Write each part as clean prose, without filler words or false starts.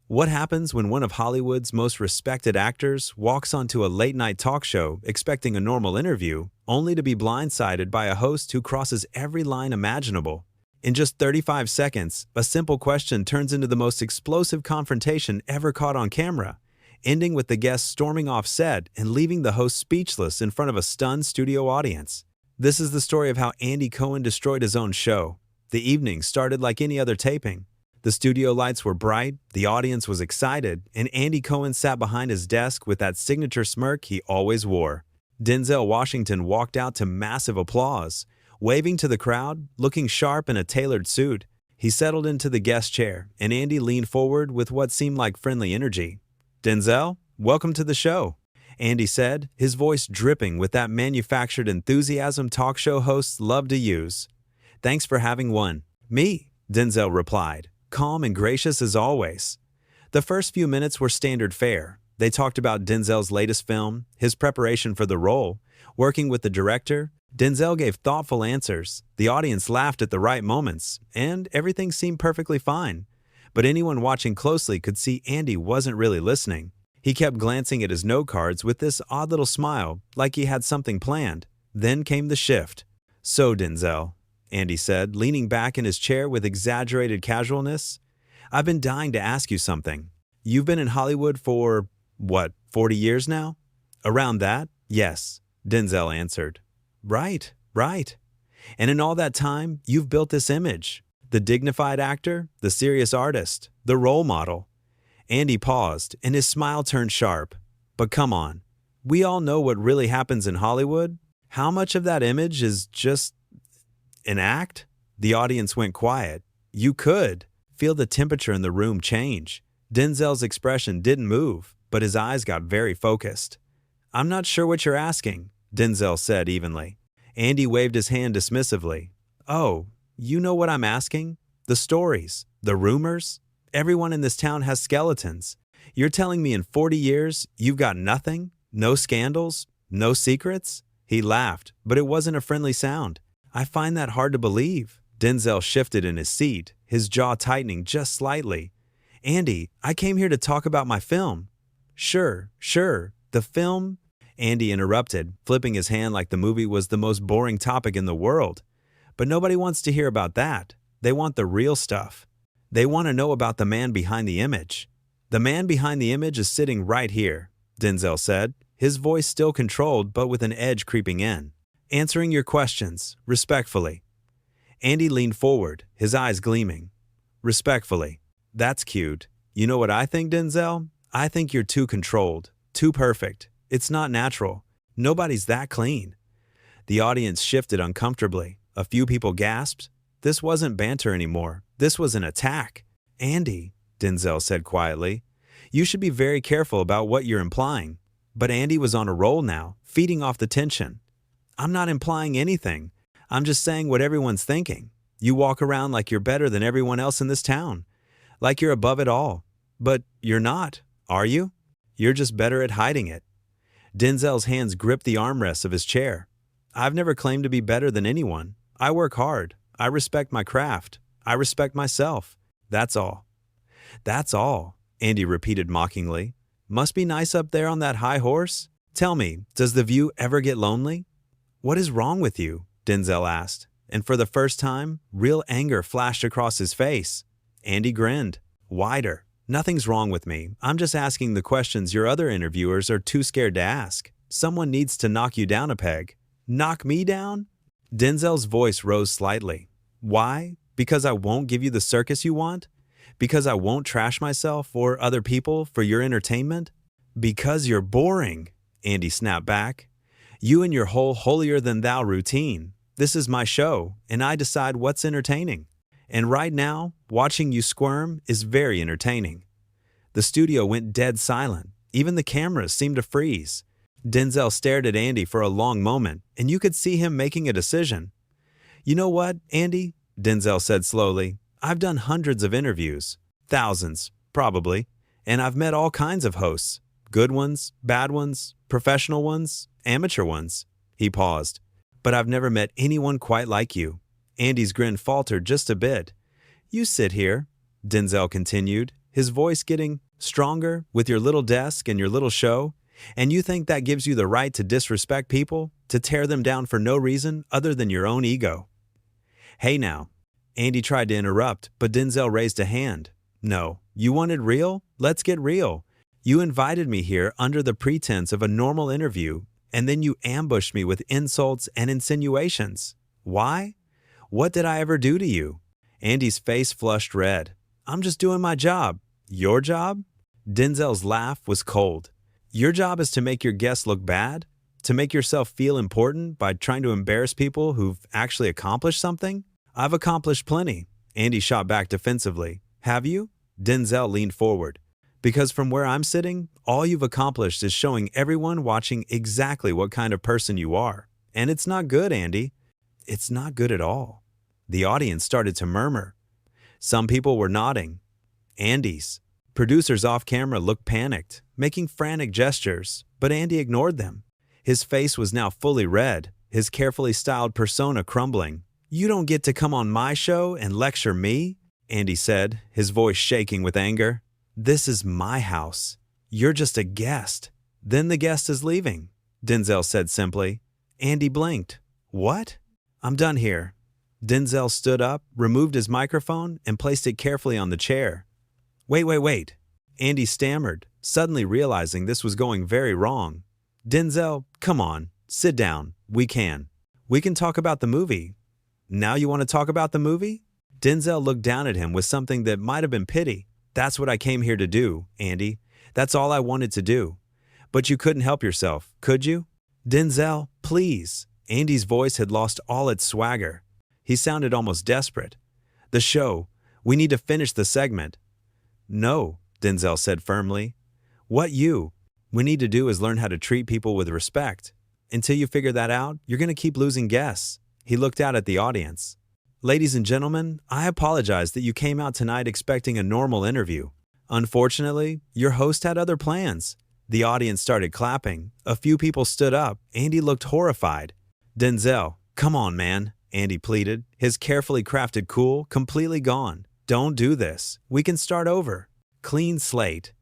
What happens when one of Hollywood's most respected actors walks onto a late-night talk show expecting a normal interview, only to be blindsided by a host who crosses every line imaginable? In just 35 seconds, a simple question turns into the most explosive confrontation ever caught on camera, ending with the guest storming off set and leaving the host speechless in front of a stunned studio audience. This is the story of how Andy Cohen destroyed his own show. The evening started like any other taping. The studio lights were bright, the audience was excited, and Andy Cohen sat behind his desk with that signature smirk he always wore. Denzel Washington walked out to massive applause. Waving to the crowd, looking sharp in a tailored suit, he settled into the guest chair, and Andy leaned forward with what seemed like friendly energy. "Denzel, welcome to the show," Andy said, his voice dripping with that manufactured enthusiasm talk show hosts love to use. "Thanks for having one." "Me," Denzel replied, calm and gracious as always. The first few minutes were standard fare. They talked about Denzel's latest film, his preparation for the role, working with the director. Denzel gave thoughtful answers, the audience laughed at the right moments, and everything seemed perfectly fine. But anyone watching closely could see Andy wasn't really listening. He kept glancing at his note cards with this odd little smile, like he had something planned. Then came the shift. "So, Denzel," Andy said, leaning back in his chair with exaggerated casualness, "I've been dying to ask you something. You've been in Hollywood for, 40 years now?" "Around that, yes," Denzel answered. Right. And in all that time, you've built this image. The dignified actor, the serious artist, the role model. Andy paused, and his smile turned sharp. "But come on, we all know what really happens in Hollywood. How much of that image is just an act?" The audience went quiet. You could feel the temperature in the room change. Denzel's expression didn't move, but his eyes got very focused. "I'm not sure what you're asking," Denzel said evenly. Andy waved his hand dismissively. "Oh, you know what I'm asking? The stories, the rumors. Everyone in this town has skeletons. You're telling me in 40 years you've got nothing? No scandals? No secrets?" He laughed, but it wasn't a friendly sound. "I find that hard to believe." Denzel shifted in his seat, his jaw tightening just slightly. "Andy, I came here to talk about my film." Sure. The film," Andy interrupted, flipping his hand like the movie was the most boring topic in the world. "But nobody wants to hear about that. They want the real stuff. They want to know about the man behind the image." "The man behind the image is sitting right here," Denzel said, his voice still controlled but with an edge creeping in. "Answering your questions, respectfully." Andy leaned forward, his eyes gleaming. "Respectfully. That's cute. You know what I think, Denzel? I think you're too controlled, too perfect. It's not natural. Nobody's that clean." The audience shifted uncomfortably. A few people gasped. This wasn't banter anymore. This was an attack. "Andy," Denzel said quietly, "you should be very careful about what you're implying." But Andy was on a roll now, feeding off the tension. "I'm not implying anything. I'm just saying what everyone's thinking. You walk around like you're better than everyone else in this town. Like you're above it all. But you're not, are you? You're just better at hiding it." Denzel's hands gripped the armrests of his chair. "I've never claimed to be better than anyone. I work hard. I respect my craft. I respect myself. That's all." "That's all," Andy repeated mockingly. "Must be nice up there on that high horse. Tell me, does the view ever get lonely?" "What is wrong with you?" Denzel asked, and for the first time, real anger flashed across his face. Andy grinned, wider. "Nothing's wrong with me. I'm just asking the questions your other interviewers are too scared to ask. Someone needs to knock you down a peg." "Knock me down?" Denzel's voice rose slightly. "Why? Because I won't give you the circus you want? Because I won't trash myself or other people for your entertainment?" "Because you're boring," Andy snapped back. "You and your whole holier-than-thou routine. This is my show, and I decide what's entertaining. And right now, watching you squirm is very entertaining." The studio went dead silent. Even the cameras seemed to freeze. Denzel stared at Andy for a long moment, and you could see him making a decision. "You know what, Andy?" Denzel said slowly. "I've done hundreds of interviews. Thousands, probably. And I've met all kinds of hosts. Good ones, bad ones, professional ones, amateur ones." He paused. "But I've never met anyone quite like you." Andy's grin faltered just a bit. "You sit here," Denzel continued, his voice getting stronger with your little desk and your little show, and you think that gives you the right to disrespect people, to tear them down for no reason other than your own ego. Hey now. Andy tried to interrupt, but Denzel raised a hand. No, you wanted real? Let's get real. You invited me here under the pretense of a normal interview, and then you ambushed me with insults and insinuations. Why? What did I ever do to you? Andy's face flushed red. I'm just doing my job. Your job? Denzel's laugh was cold. Your job is to make your guests look bad? To make yourself feel important by trying to embarrass people who've actually accomplished something? I've accomplished plenty. Andy shot back defensively. Have you? Denzel leaned forward. Because from where I'm sitting, all you've accomplished is showing everyone watching exactly what kind of person you are. And it's not good, Andy. It's not good at all. The audience started to murmur. Some people were nodding. Andy's producers off camera looked panicked, making frantic gestures, but Andy ignored them. His face was now fully red, his carefully styled persona crumbling. You don't get to come on my show and lecture me, Andy said, his voice shaking with anger. This is my house. You're just a guest. Then the guest is leaving, Denzel said simply. Andy blinked. What? I'm done here. Denzel stood up, removed his microphone, and placed it carefully on the chair. Wait. Andy stammered, suddenly realizing this was going very wrong. Denzel, come on, sit down. We can talk about the movie. Now you want to talk about the movie? Denzel looked down at him with something that might have been pity. That's what I came here to do, Andy. That's all I wanted to do. But you couldn't help yourself, could you? Denzel, please. Andy's voice had lost all its swagger. He sounded almost desperate. The show. We need to finish the segment. No, Denzel said firmly. What we need to do is learn how to treat people with respect. Until you figure that out, you're going to keep losing guests. He looked out at the audience. Ladies and gentlemen, I apologize that you came out tonight expecting a normal interview. Unfortunately, your host had other plans. The audience started clapping. A few people stood up. Andy looked horrified. Denzel, come on, man, Andy pleaded, his carefully crafted cool completely gone. Don't do this. We can start over. Clean slate.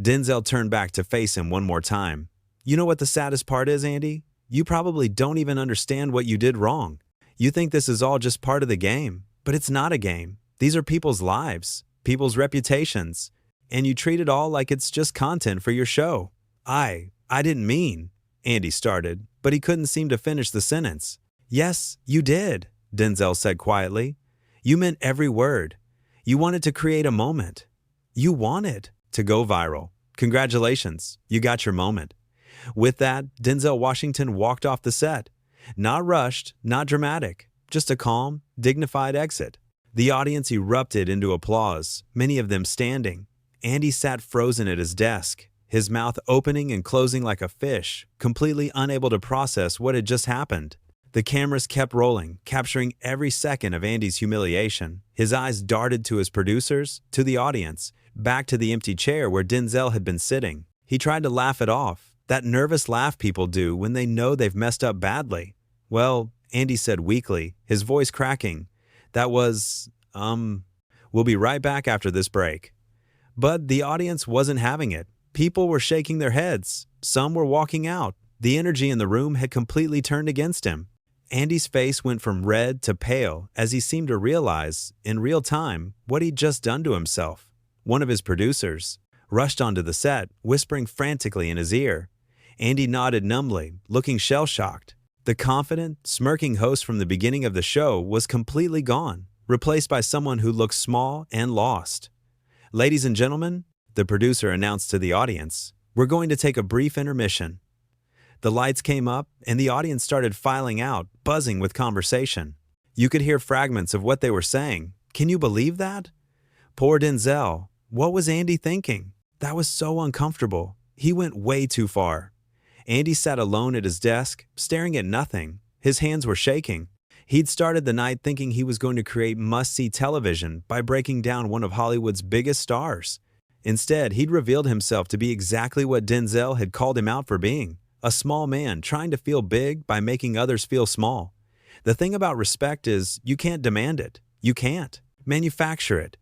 Denzel turned back to face him one more time. You know what the saddest part is, Andy? You probably don't even understand what you did wrong. You think this is all just part of the game, but it's not a game. These are people's lives, people's reputations, and you treat it all like it's just content for your show. I didn't mean, Andy started, but he couldn't seem to finish the sentence. Yes, you did, Denzel said quietly. You meant every word. You wanted to create a moment. You wanted to go viral. Congratulations, you got your moment. With that, Denzel Washington walked off the set. Not rushed, not dramatic, just a calm, dignified exit. The audience erupted into applause, many of them standing. Andy sat frozen at his desk, his mouth opening and closing like a fish, completely unable to process what had just happened. The cameras kept rolling, capturing every second of Andy's humiliation. His eyes darted to his producers, to the audience, back to the empty chair where Denzel had been sitting. He tried to laugh it off, that nervous laugh people do when they know they've messed up badly. Well, Andy said weakly, his voice cracking, that was, we'll be right back after this break. But the audience wasn't having it. People were shaking their heads. Some were walking out. The energy in the room had completely turned against him. Andy's face went from red to pale as he seemed to realize, in real time, what he'd just done to himself. One of his producers rushed onto the set, whispering frantically in his ear. Andy nodded numbly, looking shell-shocked. The confident, smirking host from the beginning of the show was completely gone, replaced by someone who looked small and lost. Ladies and gentlemen, the producer announced to the audience, we're going to take a brief intermission. The lights came up, and the audience started filing out, buzzing with conversation. You could hear fragments of what they were saying. Can you believe that? Poor Denzel. What was Andy thinking? That was so uncomfortable. He went way too far. Andy sat alone at his desk, staring at nothing. His hands were shaking. He'd started the night thinking he was going to create must-see television by breaking down one of Hollywood's biggest stars. Instead, he'd revealed himself to be exactly what Denzel had called him out for being. A small man trying to feel big by making others feel small. The thing about respect is you can't demand it. You can't manufacture it.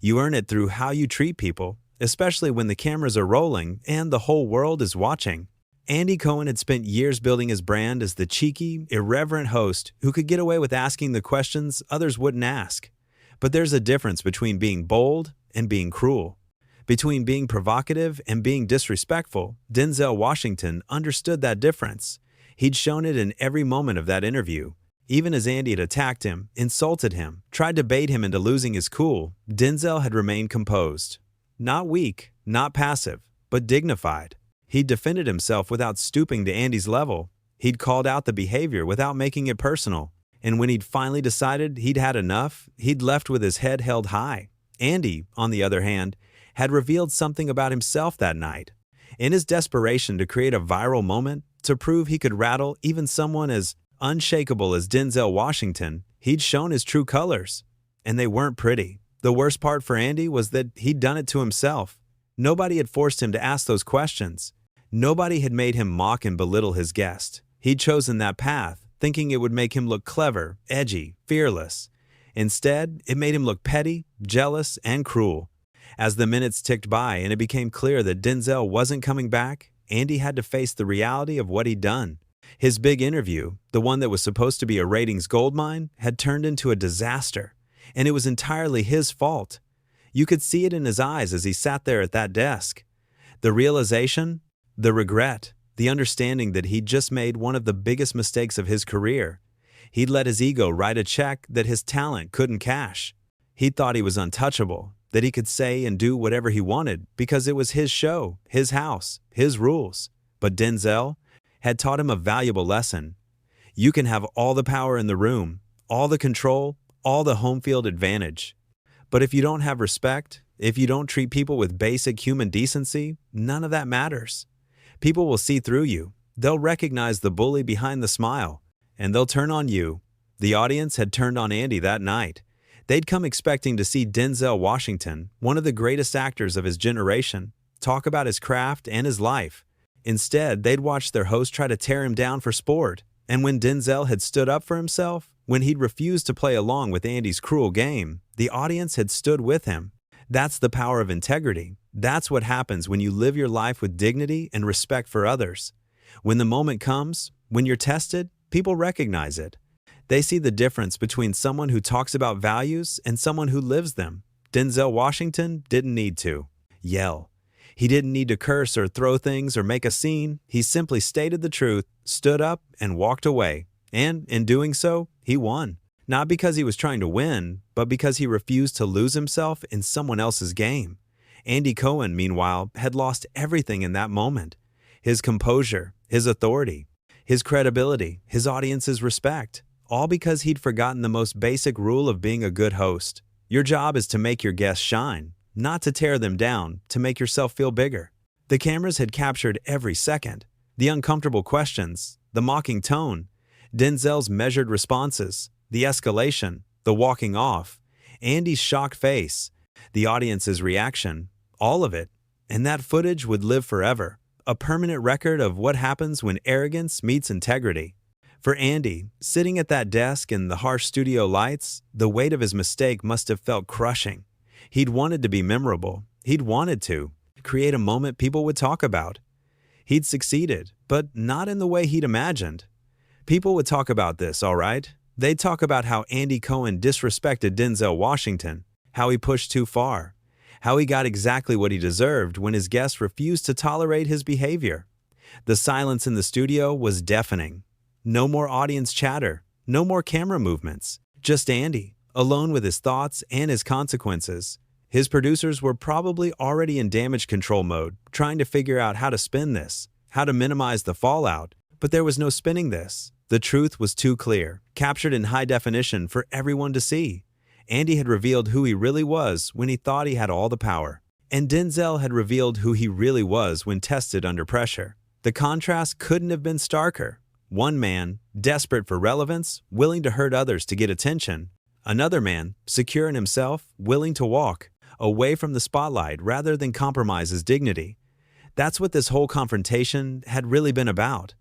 You earn it through how you treat people, especially when the cameras are rolling and the whole world is watching. Andy Cohen had spent years building his brand as the cheeky, irreverent host who could get away with asking the questions others wouldn't ask. But there's a difference between being bold and being cruel. Between being provocative and being disrespectful, Denzel Washington understood that difference. He'd shown it in every moment of that interview. Even as Andy had attacked him, insulted him, tried to bait him into losing his cool, Denzel had remained composed. Not weak, not passive, but dignified. He'd defended himself without stooping to Andy's level. He'd called out the behavior without making it personal. And when he'd finally decided he'd had enough, he'd left with his head held high. Andy, on the other hand, had revealed something about himself that night. In his desperation to create a viral moment, to prove he could rattle even someone as unshakable as Denzel Washington, he'd shown his true colors. And they weren't pretty. The worst part for Andy was that he'd done it to himself. Nobody had forced him to ask those questions. Nobody had made him mock and belittle his guest. He'd chosen that path, thinking it would make him look clever, edgy, fearless. Instead, it made him look petty, jealous, and cruel. As the minutes ticked by and it became clear that Denzel wasn't coming back, Andy had to face the reality of what he'd done. His big interview, the one that was supposed to be a ratings goldmine, had turned into a disaster. And it was entirely his fault. You could see it in his eyes as he sat there at that desk. The realization, the regret, the understanding that he'd just made one of the biggest mistakes of his career. He'd let his ego write a check that his talent couldn't cash. He'd thought he was untouchable, that he could say and do whatever he wanted because it was his show, his house, his rules. But Denzel had taught him a valuable lesson. You can have all the power in the room, all the control, all the home field advantage. But if you don't have respect, if you don't treat people with basic human decency, none of that matters. People will see through you. They'll recognize the bully behind the smile, and they'll turn on you. The audience had turned on Andy that night. They'd come expecting to see Denzel Washington, one of the greatest actors of his generation, talk about his craft and his life. Instead, they'd watch their host try to tear him down for sport. And when Denzel had stood up for himself, when he'd refused to play along with Andy's cruel game, the audience had stood with him. That's the power of integrity. That's what happens when you live your life with dignity and respect for others. When the moment comes, when you're tested, people recognize it. They see the difference between someone who talks about values and someone who lives them. Denzel Washington didn't need to yell. He didn't need to curse or throw things or make a scene. He simply stated the truth, stood up, and walked away. And in doing so, he won. Not because he was trying to win, but because he refused to lose himself in someone else's game. Andy Cohen, meanwhile, had lost everything in that moment. His composure, his authority, his credibility, his audience's respect. All because he'd forgotten the most basic rule of being a good host. Your job is to make your guests shine, not to tear them down, to make yourself feel bigger. The cameras had captured every second. The uncomfortable questions, the mocking tone, Denzel's measured responses, the escalation, the walking off, Andy's shocked face, the audience's reaction, all of it. And that footage would live forever, a permanent record of what happens when arrogance meets integrity. For Andy, sitting at that desk in the harsh studio lights, the weight of his mistake must have felt crushing. He'd wanted to be memorable. He'd wanted to create a moment people would talk about. He'd succeeded, but not in the way he'd imagined. People would talk about this, all right? They'd talk about how Andy Cohen disrespected Denzel Washington, how he pushed too far, how he got exactly what he deserved when his guests refused to tolerate his behavior. The silence in the studio was deafening. No more audience chatter, no more camera movements, just Andy, alone with his thoughts and his consequences. His producers were probably already in damage control mode, trying to figure out how to spin this, how to minimize the fallout, but there was no spinning this. The truth was too clear, captured in high definition for everyone to see. Andy had revealed who he really was when he thought he had all the power. And Denzel had revealed who he really was when tested under pressure. The contrast couldn't have been starker. One man, desperate for relevance, willing to hurt others to get attention. Another man, secure in himself, willing to walk away from the spotlight rather than compromise his dignity. That's what this whole confrontation had really been about.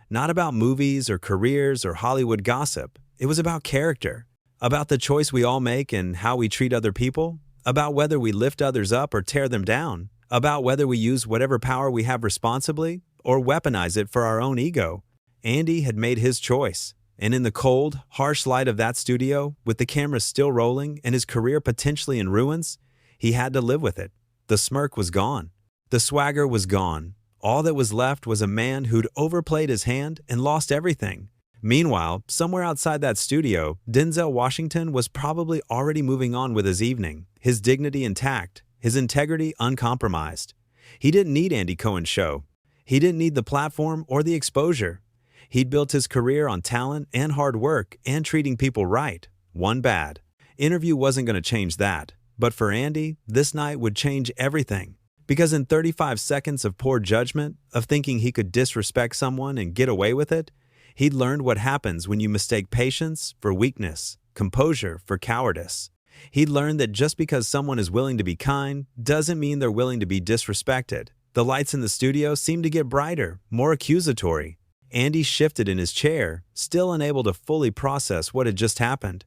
Not about movies or careers or Hollywood gossip. It was about character, about the choice we all make and how we treat other people, about whether we lift others up or tear them down, about whether we use whatever power we have responsibly or weaponize it for our own ego. Andy had made his choice, and in the cold, harsh light of that studio, with the camera still rolling and his career potentially in ruins, he had to live with it. The smirk was gone. The swagger was gone. All that was left was a man who'd overplayed his hand and lost everything. Meanwhile, somewhere outside that studio, Denzel Washington was probably already moving on with his evening, his dignity intact, his integrity uncompromised. He didn't need Andy Cohen's show. He didn't need the platform or the exposure. He'd built his career on talent and hard work and treating people right. One bad interview wasn't going to change that. But for Andy, this night would change everything. Because in 35 seconds of poor judgment, of thinking he could disrespect someone and get away with it, he'd learned what happens when you mistake patience for weakness, composure for cowardice. He'd learned that just because someone is willing to be kind doesn't mean they're willing to be disrespected. The lights in the studio seemed to get brighter, more accusatory. Andy shifted in his chair, still unable to fully process what had just happened.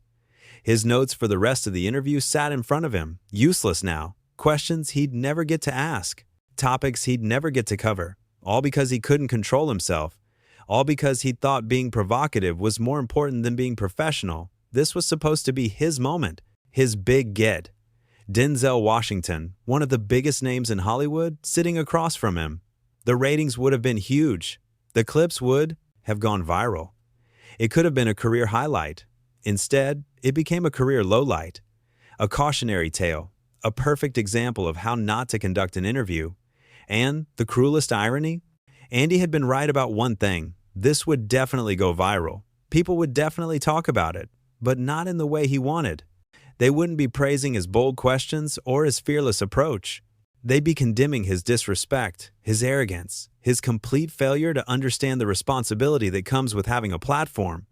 His notes for the rest of the interview sat in front of him, useless now. Questions he'd never get to ask. Topics he'd never get to cover. All because he couldn't control himself. All because he thought being provocative was more important than being professional. This was supposed to be his moment, his big get. Denzel Washington, one of the biggest names in Hollywood, sitting across from him. The ratings would have been huge. The clips would have gone viral. It could have been a career highlight. Instead, it became a career lowlight. A cautionary tale. A perfect example of how not to conduct an interview. And the cruelest irony? Andy had been right about one thing. This would definitely go viral. People would definitely talk about it, but not in the way he wanted. They wouldn't be praising his bold questions or his fearless approach. They'd be condemning his disrespect, his arrogance, his complete failure to understand the responsibility that comes with having a platform.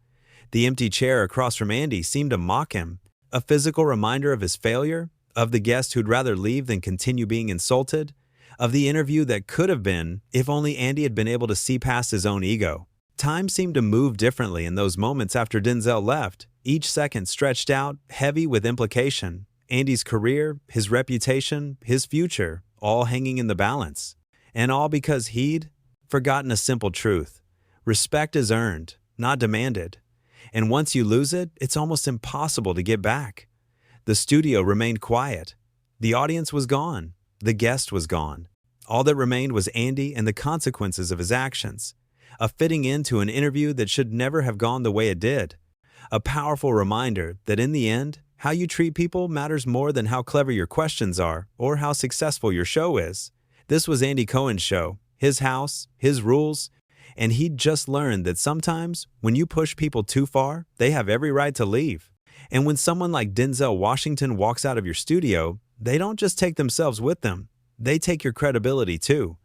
The empty chair across from Andy seemed to mock him, a physical reminder of his failure, of the guest who'd rather leave than continue being insulted, of the interview that could have been if only Andy had been able to see past his own ego. Time seemed to move differently in those moments after Denzel left, each second stretched out, heavy with implication. Andy's career, his reputation, his future, all hanging in the balance. And all because he'd forgotten a simple truth. Respect is earned, not demanded. And once you lose it, it's almost impossible to get back. The studio remained quiet. The audience was gone. The guest was gone. All that remained was Andy and the consequences of his actions. A fitting end to an interview that should never have gone the way it did. A powerful reminder that in the end, how you treat people matters more than how clever your questions are or how successful your show is. This was Andy Cohen's show, his house, his rules, and he'd just learned that sometimes when you push people too far, they have every right to leave. And when someone like Denzel Washington walks out of your studio, they don't just take themselves with them, they take your credibility too.